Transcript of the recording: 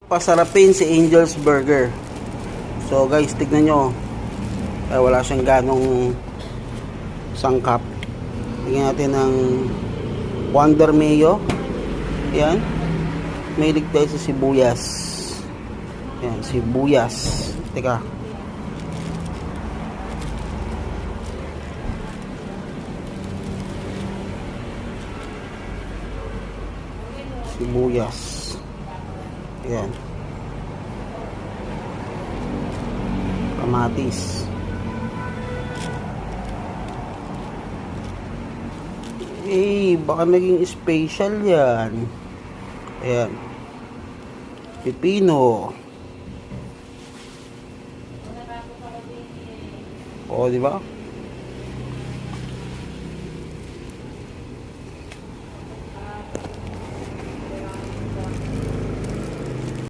pasarapin si Angel's Burger. So guys, tignan nyo. Wala siyang ganong sangkap. Tignan natin ng Wonder Mayo. Yan. Mahilig tayo sa sibuyas. Yan, sibuyas. Teka. Sibuyas. Yan. Kamatis. Baka naging special yan. Ayan. Pipino. O, di ba?